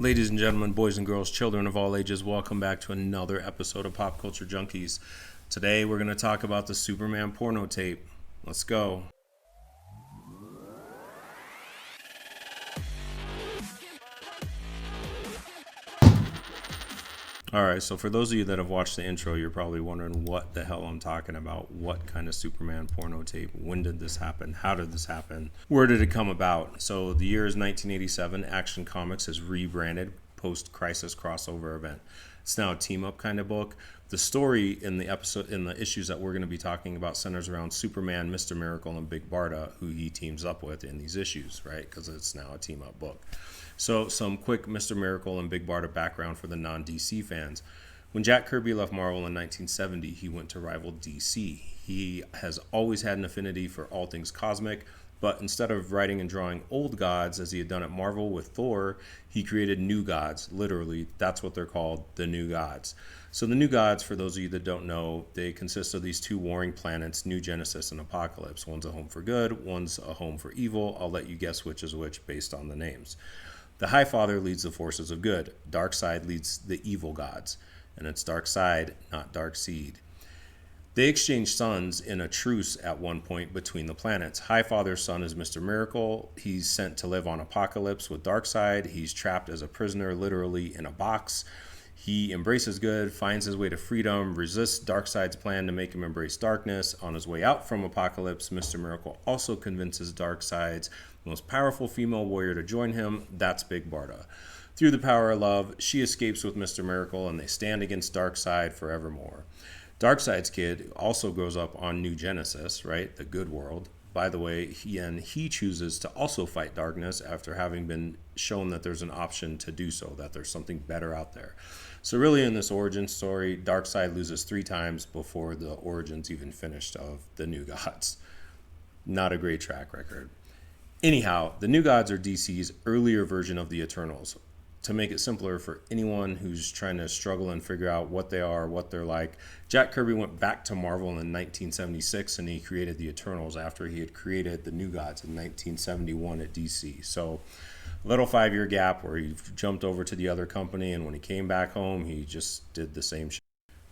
Ladies and gentlemen, boys and girls, children of all ages, welcome back to another episode of Pop Culture Junkies. Today we're going to talk about the Superman porno tape. Let's go. Alright, so for those of you that have watched the intro, you're probably wondering what the hell I'm talking about. What kind of Superman porno tape? When did this happen? How did this happen? Where did it come about? So the year is 1987. Action Comics has rebranded post-crisis crossover event. It's now a team-up kind of book. The story in the issues that we're going to be talking about centers around Superman, Mr. Miracle, and Big Barda, who he teams up with in these issues, right? Because it's now a team-up book. So some quick Mr. Miracle and Big Barda background for the non-DC fans. When Jack Kirby left Marvel in 1970, he went to rival DC. He has always had an affinity for all things cosmic, but instead of writing and drawing old gods as he had done at Marvel with Thor, he created new gods. Literally, that's what they're called, the new gods. So the new gods, for those of you that don't know, they consist of these two warring planets, New Genesis and Apocalypse. One's a home for good, one's a home for evil. I'll let you guess which is which based on the names. The High Father leads the forces of good. Darkseid leads the evil gods. And it's Darkseid, not Darkseid. They exchange sons in a truce at one point between the planets. High Father's son is Mr. Miracle. He's sent to live on Apocalypse with Darkseid. He's trapped as a prisoner, literally in a box. He embraces good, finds his way to freedom, resists Darkseid's plan to make him embrace darkness. On his way out from Apocalypse, Mr. Miracle also convinces Darkseid's most powerful female warrior to join him. That's Big Barda. Through the power of love, she escapes with Mr. Miracle, and they stand against Darkseid forevermore. Darkseid's kid also grows up on New Genesis, right? The good world. By the way, he chooses to also fight darkness after having been shown that there's an option to do so, that there's something better out there. So really in this origin story, Darkseid loses 3 times before the origins even finished of the New Gods. Not a great track record. Anyhow, the New Gods are DC's earlier version of the Eternals. To make it simpler for anyone who's trying to struggle and figure out what they are, what they're like, Jack Kirby went back to Marvel in 1976 and he created the Eternals after he had created the New Gods in 1971 at DC. So a little 5-year gap where he jumped over to the other company, and when he came back home, he just did the same shit.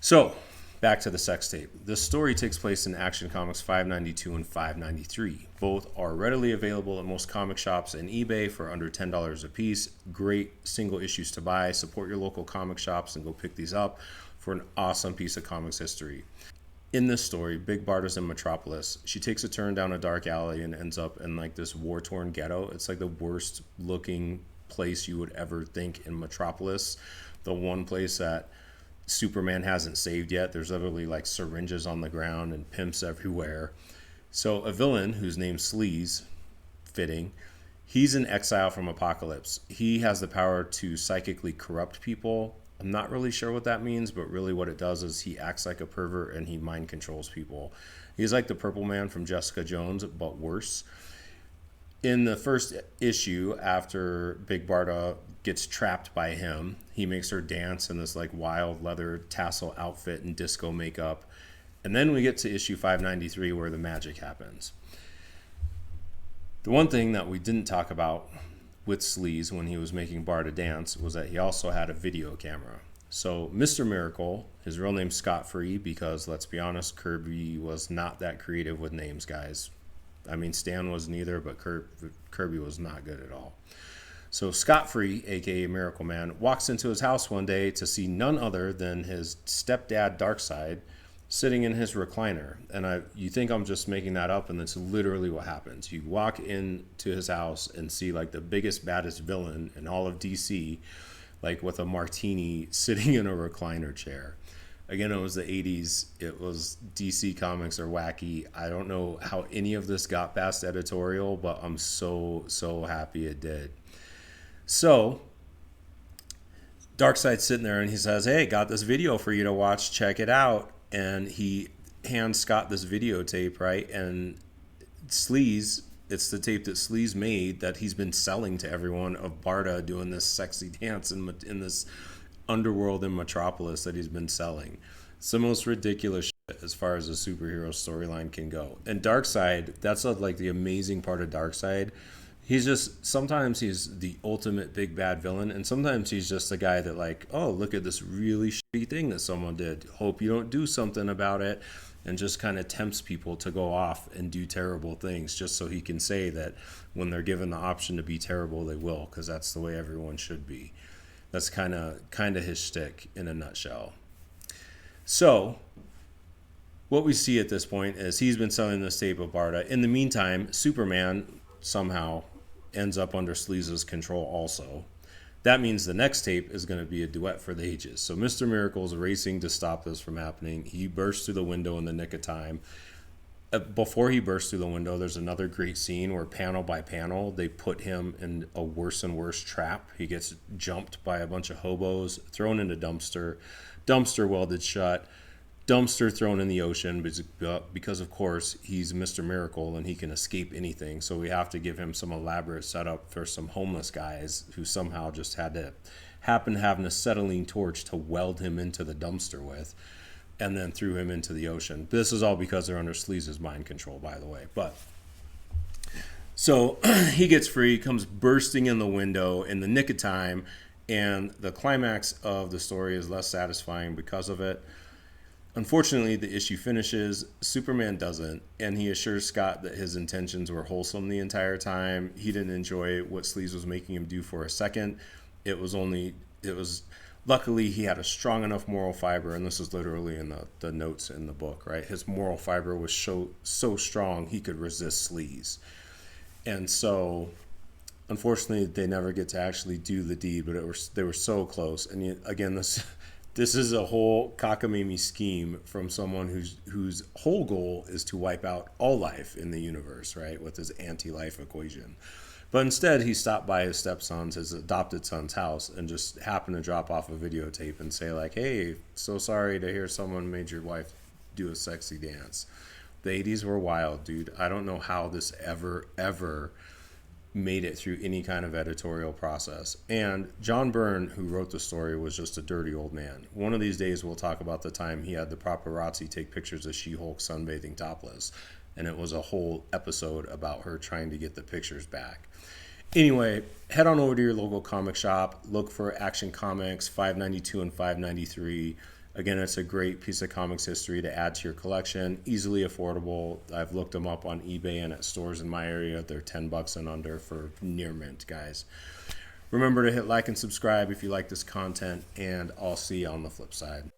So back to the sex tape. This story takes place in Action Comics 592 and 593. Both are readily available at most comic shops and eBay for under $10 a piece. Great single issues to buy. Support your local comic shops and go pick these up for an awesome piece of comics history. In this story, Big Barda's in Metropolis. She takes a turn down a dark alley and ends up in like this war-torn ghetto. It's like the worst looking place you would ever think in Metropolis. The one place that Superman hasn't saved yet. There's literally like syringes on the ground and pimps everywhere. So a villain whose name's Sleaze, fitting, he's in exile from Apocalypse. He has the power to psychically corrupt people. I'm not really sure what that means, but really what it does is he acts like a pervert and he mind controls people. He's like the Purple Man from Jessica Jones, but worse. In the first issue, after Big Barda gets trapped by him, he makes her dance in this like wild leather tassel outfit and disco makeup. And then we get to issue 593 where the magic happens. The one thing that we didn't talk about with Sleaze when he was making Barda dance was that he also had a video camera. So Mr. Miracle, his real name's Scott Free, because let's be honest, Kirby was not that creative with names, guys. I mean, Stan wasn't either, but Kirby was not good at all. So Scott Free, aka Miracle Man, walks into his house one day to see none other than his stepdad Darkseid sitting in his recliner. And you think I'm just making that up, and that's literally what happens. You walk into his house and see like the biggest, baddest villain in all of DC, like with a martini sitting in a recliner chair. Again, it was the 80s. It was DC Comics are wacky. I don't know how any of this got past editorial, but I'm so happy it did. So Darkseid's sitting there and he says, "Hey, got this video for you to watch. Check it out." And he hands Scott this videotape, right? And Sleaze, it's the tape that Sleaze made that he's been selling to everyone of Barda doing this sexy dance in this underworld in Metropolis that he's been selling. It's the most ridiculous shit as far as a superhero storyline can go. And Darkseid, that's like the amazing part of Darkseid. He's just, sometimes he's the ultimate big bad villain, and sometimes he's just a guy that, like, oh, look at this really shitty thing that someone did. Hope you don't do something about it, and just kind of tempts people to go off and do terrible things just so he can say that when they're given the option to be terrible, they will, because that's the way everyone should be. That's kind of his shtick in a nutshell. So what we see at this point is he's been selling this tape of Barda. In the meantime, Superman somehow ends up under Sleaze's control also. That means the next tape is going to be a duet for the ages. So Mr. Miracle's racing to stop this from happening. He bursts through the window in the nick of time. Before he bursts through the window, there's another great scene where panel by panel, they put him in a worse and worse trap. He gets jumped by a bunch of hobos, thrown in a dumpster welded shut, dumpster thrown in the ocean because of course he's Mr. Miracle and he can escape anything. So we have to give him some elaborate setup for some homeless guys who somehow just had to happen to have an acetylene torch to weld him into the dumpster with, and then threw him into the ocean. This is all because they're under Sleaze's mind control, by the way. But so he gets free, comes bursting in the window in the nick of time, and the climax of the story is less satisfying because of it. Unfortunately, the issue finishes. Superman doesn't, and he assures Scott that his intentions were wholesome the entire time. He didn't enjoy what Sleaze was making him do for a second. Luckily, he had a strong enough moral fiber, and this is literally in the notes in the book, right? His moral fiber was so strong he could resist Sleaze. And so, unfortunately, they never get to actually do the deed, but they were so close. And again, this is a whole cockamamie scheme from someone whose whole goal is to wipe out all life in the universe, right, with his anti-life equation. But instead, he stopped by his stepson's, his adopted son's house, and just happened to drop off a videotape and say, like, hey, so sorry to hear someone made your wife do a sexy dance. The 80s were wild, dude. I don't know how this ever made it through any kind of editorial process. And John Byrne, who wrote the story, was just a dirty old man. One of these days, we'll talk about the time he had the paparazzi take pictures of She-Hulk sunbathing topless. And it was a whole episode about her trying to get the pictures back. Anyway, head on over to your local comic shop. Look for Action Comics 592 and 593. Again, it's a great piece of comics history to add to your collection. Easily affordable. I've looked them up on eBay and at stores in my area. They're $10 and under for near mint, guys. Remember to hit like and subscribe if you like this content, and I'll see you on the flip side.